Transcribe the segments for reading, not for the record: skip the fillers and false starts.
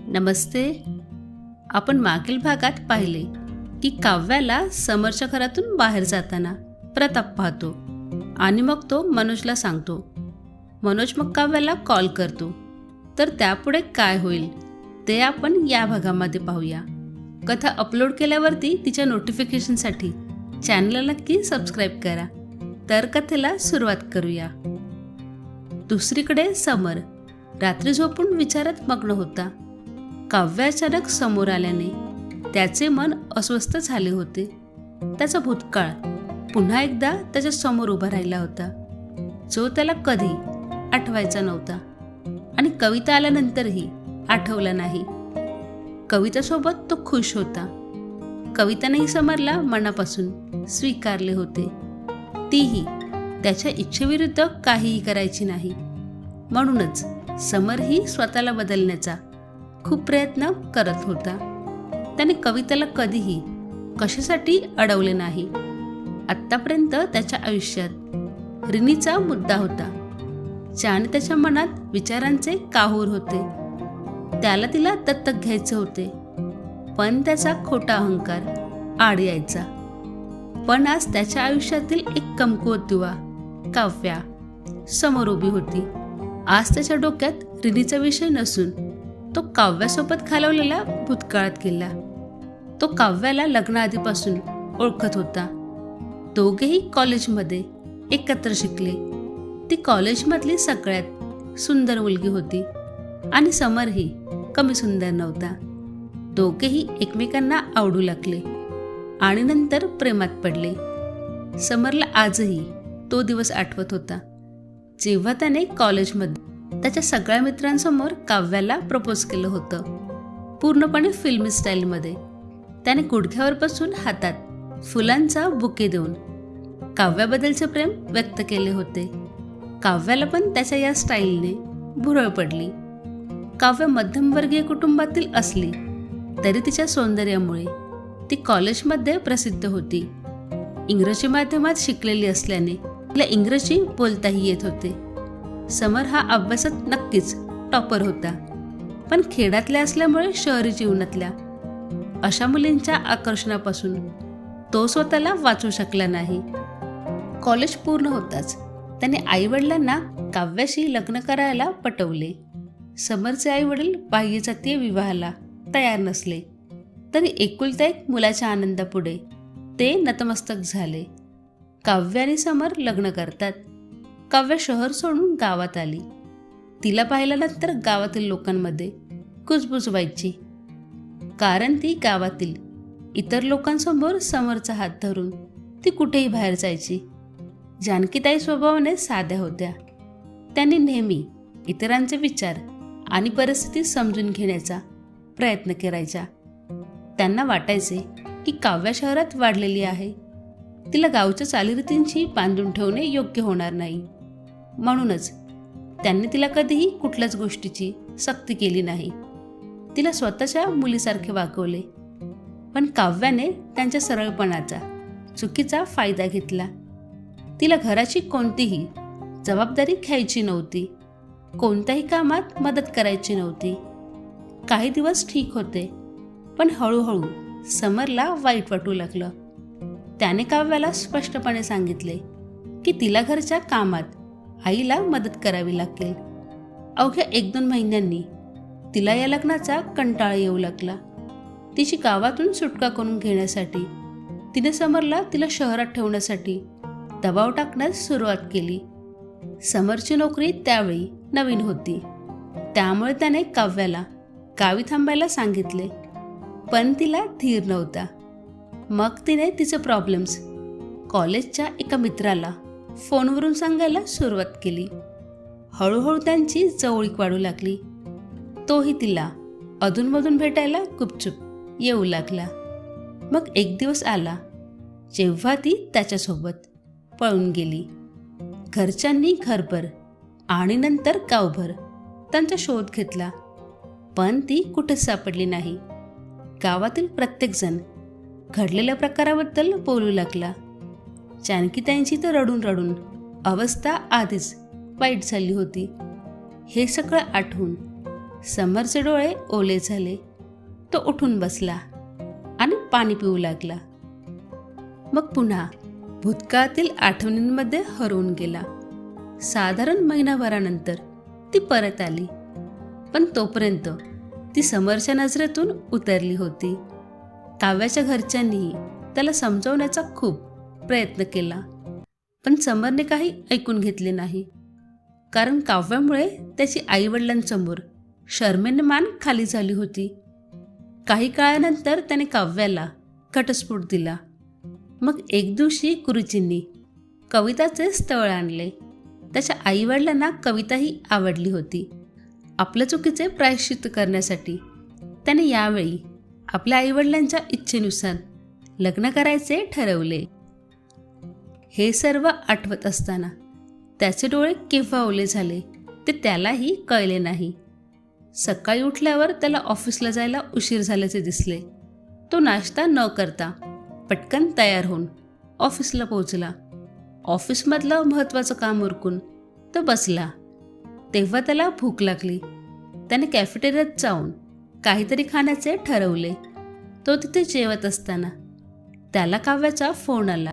नमस्ते. आपण मागील भागात पाहिले की काव्याला समरच्या घरातून बाहेर जाताना प्रताप पाहतो आणि मग तो मनोजला सांगतो. मनोज मग काव्याला कॉल करतो. तर त्यापुढे काय होईल ते आपण या भागामध्ये पाहूया. कथा अपलोड केल्यावरती तिच्या नोटिफिकेशनसाठी चॅनलला नक्की सबस्क्राईब करा. तर कथेला सुरुवात करूया. दुसरीकडे समर रात्री झोपून विचारात मग्न होता. काव्य अचानक समोर आल्याने त्याचे मन अस्वस्थ झाले होते. त्याचा भूतकाळ पुन्हा एकदा त्याच्या समोर उभा राहिला होता, जो त्याला कधी आठवायचा नव्हता आणि कविता आल्यानंतरही आठवला नाही. कवितासोबत तो खुश होता. कवितानेही समरला मनापासून स्वीकारले होते. तीही त्याच्या इच्छेविरुद्ध काहीही करायची नाही. म्हणूनच समरही स्वतःला बदलण्याचा खूप प्रयत्न करत होता. त्याने कविताला कधीही कशासाठी अडवले नाही. आत्तापर्यंत त्याच्या आयुष्यात रिनीचा मुद्दा होता, ज्याने त्याच्या मनात विचारांचे काहूर होते. त्याला तिला दत्तक घ्यायचे होते, पण त्याचा खोटा अहंकार आड यायचा. पण आज त्याच्या आयुष्यातील एक कमकुवत दुवा काव्या समोर उभी होती. आज त्याच्या डोक्यात रिनीचा विषय नसून तो काव्यासोबत घालवलेला भूतकाळात गेला. तो काव्याला लग्नाआधीपासून ओळखत होता. दोघेही कॉलेजमध्ये एकत्र शिकले. ती कॉलेजमधली सगळ्यात सुंदर मुलगी होती आणि समरही कमी सुंदर नव्हता. दोघेही एकमेकांना आवडू लागले आणि नंतर प्रेमात पडले. समरला आजही तो दिवस आठवत होता, जेव्हा त्याने कॉलेजमध्ये त्याच्या सगळ्या मित्रांसमोर काव्याला प्रपोज केलं होतं. पूर्णपणे फिल्मी स्टाईलमध्ये त्याने गुडघ्यावर बसून हातात फुलांचा बुके देऊन काव्याबद्दलचे प्रेम व्यक्त केले होते. काव्याला पण त्याच्या या स्टाईलने भुरळ पडली. काव्य मध्यमवर्गीय कुटुंबातील असली तरी तिच्या सौंदर्यामुळे ती कॉलेजमध्ये प्रसिद्ध होती. इंग्रजी माध्यमात शिकलेली असल्याने तिला इंग्रजी बोलताही येत होते. समर हा अभ्यासात नक्कीच टॉपर होता, पण खेड्यातल्या असल्यामुळे शहरी जीवनातल्या अशा मुलींच्या आकर्षणापासून तो स्वतःला वाचू शकला नाही. कॉलेज पूर्ण होताच त्याने आईवडिलांना काव्याशी लग्न करायला पटवले. समरचे आईवडील बाह्यजातीय विवाहाला तयार नसले तरी एकुलता एक मुलाच्या आनंदापुढे ते नतमस्तक झाले. काव्य आणि समर लग्न करतात. काव्य शहर सोडून गावात आली. तिला पाहिल्यानंतर गावातील लोकांमध्ये कुजबुज व्हायची, कारण ती गावातील इतर लोकांसमोर समरचा हात धरून ती कुठेही बाहेर जायची. जानकीताई स्वभावाने साध्या होत्या. त्यांनी नेहमी इतरांचे विचार आणि परिस्थिती समजून घेण्याचा प्रयत्न करायच्या. त्यांना वाटायचे की काव्य शहरात वाढलेली आहे, तिला गावच्या चालीरीतींशी बांधून ठेवणे योग्य होणार नाही. म्हणूनच त्यांनी तिला कधीही कुठल्याच गोष्टीची सक्ती केली नाही. तिला स्वतःच्या मुलीसारखे वागवले. पण काव्याने त्यांच्या सरळपणाचा चुकीचा फायदा घेतला. तिला घराची कोणतीही जबाबदारी घ्यायची नव्हती, कोणत्याही कामात मदत करायची नव्हती. काही दिवस ठीक होते, पण हळूहळू समरला वाईट वाटू लागलं. त्याने काव्याला स्पष्टपणे सांगितले की तिला घरच्या कामात आईला मदत करावी लागेल. अवघ्या 1-2 महिन्यांनी तिला या लग्नाचा कंटाळा येऊ लागला. तिची गावातून सुटका करून घेण्यासाठी तिने समरला तिला शहरात ठेवण्यासाठी दबाव टाकण्यास सुरुवात केली. समरची नोकरी त्यावेळी नवीन होती, त्यामुळे त्याने काव्याला गावी थांबायला सांगितले, पण तिला धीर नव्हता. मग तिने तिचे प्रॉब्लेम्स कॉलेजच्या एका मित्राला फोनवरून सांगायला सुरुवात केली. हळूहळू त्यांची जवळीक वाढू लागली. तोही तिला अधूनमधून भेटायला गुपचूप येऊ लागला. मग एक दिवस आला जेव्हा ती त्याच्यासोबत पळून गेली. घरच्यांनी घरभर आणि नंतर गावभर त्यांचा शोध घेतला, पण ती कुठेच सापडली नाही. गावातील प्रत्येकजण घडलेल्या प्रकाराबद्दल बोलू लागला. जानकीताईंची तर रडून रडून अवस्था आधीच वाईट झाली होती. हे सगळं आठवून समरचे डोळे ओले झाले. तो उठून बसला आणि पाणी पिऊ लागला. मग पुन्हा भूतकाळातील आठवणींमध्ये हरवून गेला. साधारण महिनाभरानंतर ती परत आली, पण तोपर्यंत ती समरच्या नजरेतून उतरली होती. काव्याच्या घरच्यांनीही त्याला समजावण्याचा खूप प्रयत्न केला, पण समरने काही ऐकून घेतले नाही. कारण काव्यामुळे त्याची आईवडिलांसमोर शरमेने मान खाली झाली होती. काही काळानंतर त्याने काव्याला घटस्फोट दिला. मग एक दिवशी गुरुजींनी कविताचे स्थळ आणले. त्याच्या आईवडिलांना कविताही आवडली होती. आपल्या चुकीचे प्रायश्चित्त करण्यासाठी त्याने यावेळी आपल्या आईवडिलांच्या इच्छेनुसार लग्न करायचे ठरवले. हे सर्व आठवत असताना त्याचे डोळे केव्हा ओले झाले ते त्यालाही कळले नाही. सकाळी उठल्यावर त्याला ऑफिसला जायला उशीर झाल्याचे दिसले. तो नाश्ता न करता पटकन तयार होऊन ऑफिसला पोहोचला. ऑफिसमधलं महत्त्वाचं काम उरकून तो बसला. तेव्हा त्याला भूक लागली. त्याने कॅफेटेरियात जाऊन काहीतरी खाण्याचे ठरवले. तो तिथे जेवत असताना त्याला काव्याचा फोन आला.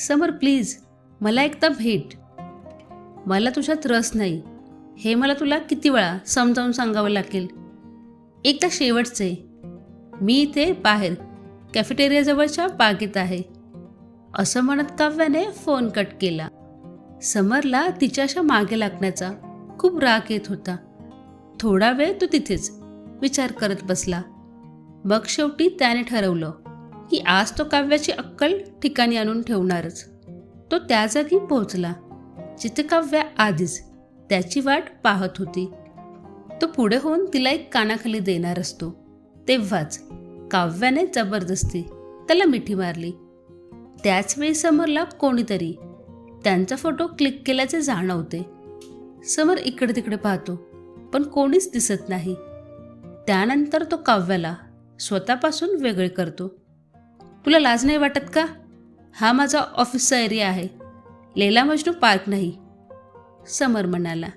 समर प्लीज, मला एकदा भेट. मला तुझ्यात रस नाही हे मला तुला किती वेळा समजावून सांगावं लागेल. एकदा शेवटचे. मी इथे बाहेर कॅफेटेरियाजवळच्या बागेत आहे. असं म्हणत काव्याने फोन कट केला. समरला तिच्याशा मागे लागण्याचा खूप राग येत होता. थोडा वेळ तो तिथेच विचार करत बसला. मग शेवटी त्याने ठरवलं की आज तो काव्याची अक्कल ठिकाणी आणून ठेवणारच. तो त्या जागी पोहोचला जिथे काव्या आधीच त्याची वाट पाहत होती. तो पुढे होऊन तिला एक कानाखाली देणार असतो तेव्हाच काव्याने जबरदस्ती त्याला मिठी मारली. त्याचवेळी समरला कोणीतरी त्यांचा फोटो क्लिक केल्याचे जाणवते. समर इकडे तिकडे पाहतो पण कोणीच दिसत नाही. त्यानंतर तो काव्याला स्वतःपासून वेगळे करतो. तुला लाज नाही वाटत का? हा माझा ऑफिसचा एरिया आहे, लैला मजनू पार्क नाही. समर म्हणाला.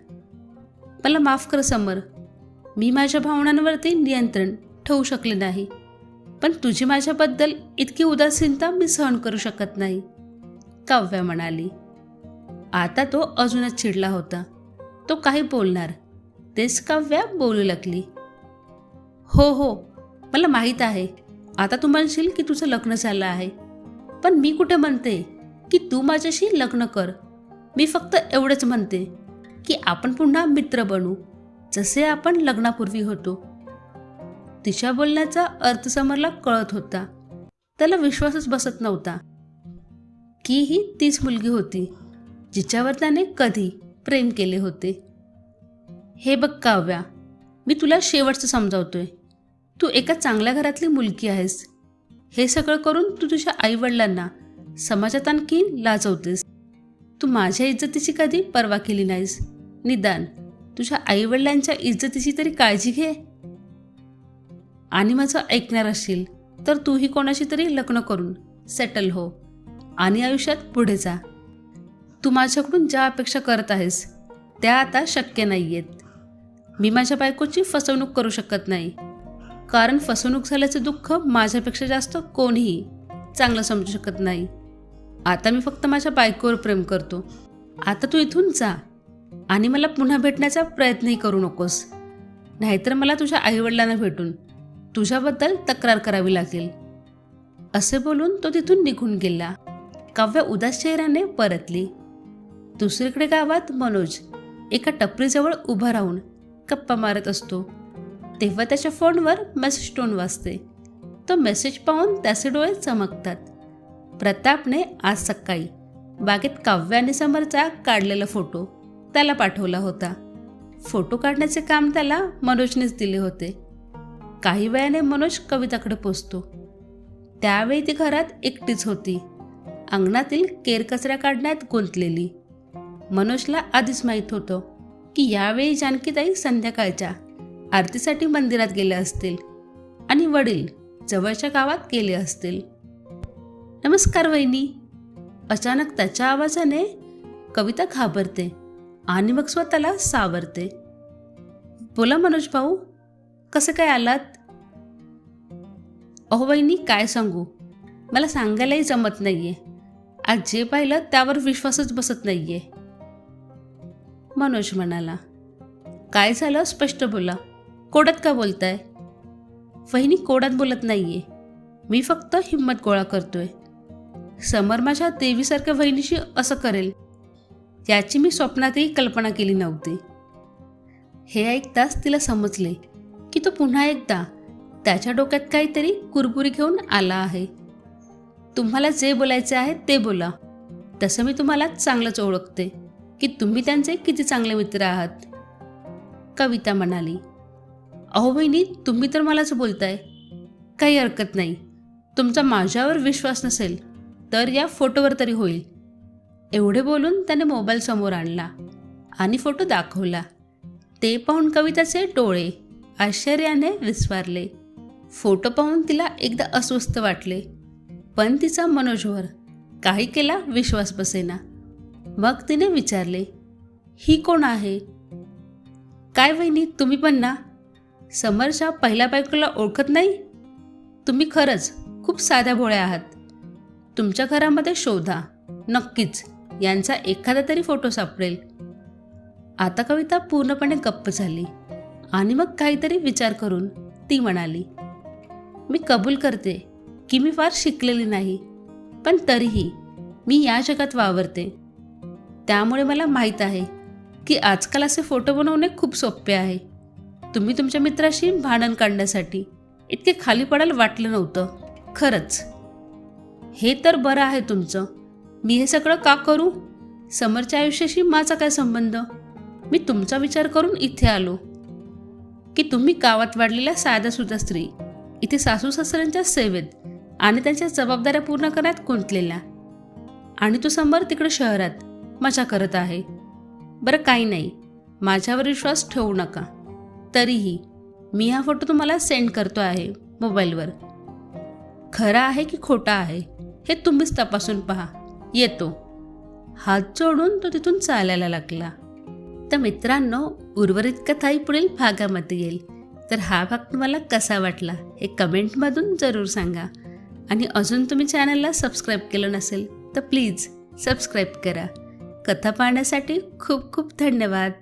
मला माफ कर समर, मी माझ्या भावनांवरती नियंत्रण ठेवू शकले नाही, पण तुझी माझ्याबद्दल इतकी उदासीनता मी सहन करू शकत नाही, काव्या म्हणाली. आता तो अजूनच चिडला होता. तो काही बोलणार तेच काव्या बोलू लागली. हो हो, मला माहीत आहे आता तू म्हणशील की तुझं लग्न झालं आहे, पण मी कुठे म्हणते की तू माझ्याशी लग्न कर. मी फक्त एवढंच म्हणते की आपण पुन्हा मित्र बनू जसे आपण लग्नापूर्वी होतो. तिच्या बोलण्याचा अर्थ समरला कळत होता. त्याला विश्वासच बसत नव्हता की ही तीच मुलगी होती जिच्यावर त्याने कधी प्रेम केले होते. हे बघ काव्या, मी तुला शेवटचं समजावतोय. तू एका चांगल्या घरातली मुलगी आहेस. हे सगळं करून तू तुझ्या आईवडिलांना समाजात आणखी लाजवतेस. तू माझ्या इज्जतीची कधी पर्वा केली नाहीस. निदान तुझ्या आईवडिलांच्या इज्जतीची तरी काळजी घे. आणि माझं ऐकणार असशील तर तूही कोणाशी तरी लग्न करून सेटल हो आणि आयुष्यात पुढे जा. तू माझ्याकडून ज्या अपेक्षा करत आहेस त्या आता शक्य नाही आहेत. मी माझ्या बायकोची फसवणूक करू शकत नाही, कारण फसवणूक झाल्याचे दुःख माझ्यापेक्षा जास्त कोणीही चांगलं समजू शकत नाही. आता मी फक्त माझ्या बायकोवर प्रेम करतो. आता तू इथून जा आणि मला पुन्हा भेटण्याचा प्रयत्नही करू नकोस, नाहीतर मला तुझ्या आईवडिलांना भेटून तुझ्याबद्दल तक्रार करावी लागेल. असे बोलून तो तिथून निघून गेला. काव्या उदास चेहऱ्याने परतली. दुसरीकडे गावात मनोज एका टपरीजवळ उभा राहून गप्पा मारत असतो. तेव्हा त्याच्या फोनवर मेसेज टोन वाजते. तो मेसेज पाहून त्याचे डोळे चमकतात. प्रतापने आज सकाळी बागेत काव्य आणि समरचा काढलेला फोटो त्याला पाठवला होता. फोटो काढण्याचे काम त्याला मनोजनेच दिले होते. काही वेळाने मनोज कविताकडे पोचतो. त्यावेळी ती घरात एकटीच होती, अंगणातील केरकचऱ्या काढण्यात गुंतलेली. मनोजला आधीच माहीत होतं की यावेळी जानकीताई संध्याकाळच्या आरतीसाठी मंदिरात गेल्या असतील आणि वडील जवळच्या गावात गेले असतील. नमस्कार वहिनी. अचानक त्याच्या आवाजाने कविता घाबरते आणि मग स्वतःला सावरते. बोला मनोज भाऊ, कसं काय आलात? अहो वहिनी, काय सांगू, मला सांगायलाही जमत नाहीये. आज जे पाहिलं त्यावर विश्वासच बसत नाहीये. मनोज म्हणाला, काय झालं, स्पष्ट बोला. कोड्यात का बोलताय? वहिनी, कोड्यात बोलत नाहीये, मी फक्त हिंमत गोळा करतोय. समर माझ्या देवीसारख्या वहिनीशी असं करेल याची मी स्वप्नातही कल्पना केली नव्हती. हे ऐकताच तिला समजले की तो पुन्हा एकदा त्याच्या डोक्यात काहीतरी कुरबुरी घेऊन आला आहे. तुम्हाला जे बोलायचे आहे ते बोला. तसं मी तुम्हाला चांगलंच ओळखते की तुम्ही त्यांचे किती चांगले मित्र आहात. कविता म्हणाली, अहो बहिणी, तुम्ही तर मलाच बोलताय. काही हरकत नाही. तुमचा माझ्यावर विश्वास नसेल तर या फोटोवर तरी होईल. एवढे बोलून त्याने मोबाईल समोर आणला आणि फोटो दाखवला. ते पाहून कविताचे डोळे आश्चर्याने विस्फारले. फोटो पाहून तिला एकदा अस्वस्थ वाटले, पण तिचा मनोजवर काही केला विश्वास बसेना. मग तिने विचारले, ही कोण आहे? काय वहिनी, तुम्ही पण ना? समरच्या पहिल्या बायकोला ओळखत नाही? तुम्ही खरंच खूप साध्या भोळ्या आहात. तुमच्या घरामध्ये शोधा, नक्कीच यांचा एखादा तरी फोटो सापडेल. आता कविता पूर्णपणे गप्प झाली आणि मग काहीतरी विचार करून ती म्हणाली, मी कबूल करते की मी फार शिकलेली नाही, पण तरीही मी या जगात वावरते. त्यामुळे मला माहीत आहे की आजकाल असे फोटो बनवणे खूप सोपे आहे. तुम्ही तुमच्या मित्राशी भांडण काढण्यासाठी इतके खाली पडायला वाटलं नव्हतं. खरंच हे तर बरं आहे तुमचं. मी हे सगळं का करू? समरच्या आयुष्याशी माझा काय संबंध? मी तुमचा विचार करून इथे आलो की तुम्ही गावात वाढलेल्या साध्यासुद्धा स्त्री, इथे सासू सासऱ्यांच्या सेवेत आणि त्यांच्या जबाबदाऱ्या पूर्ण करण्यात गुंतलेल्या, आणि तो समर तिकडे शहरात मजा करत आहे. बरं, काही नाही, माझ्यावर विश्वास ठेवू नका. तरीही मी हा फोटो तुम्हाला सेंड करतो आहे मोबाईलवर. खरा आहे की खोटा आहे हे तुम्हीच तपासून पहा. येतो. हात जोडून तो तिथून चालायला लागला. तर मित्रांनो, उर्वरित कथा ही पुढील भागामध्ये येईल. तर हा भाग तुम्हाला कसा वाटला हे कमेंटमधून जरूर सांगा. आणि अजून तुम्ही चॅनलला सबस्क्राईब केलं नसेल तर प्लीज सबस्क्राईब करा. कथा पाहण्यासाठी खूप खूप धन्यवाद.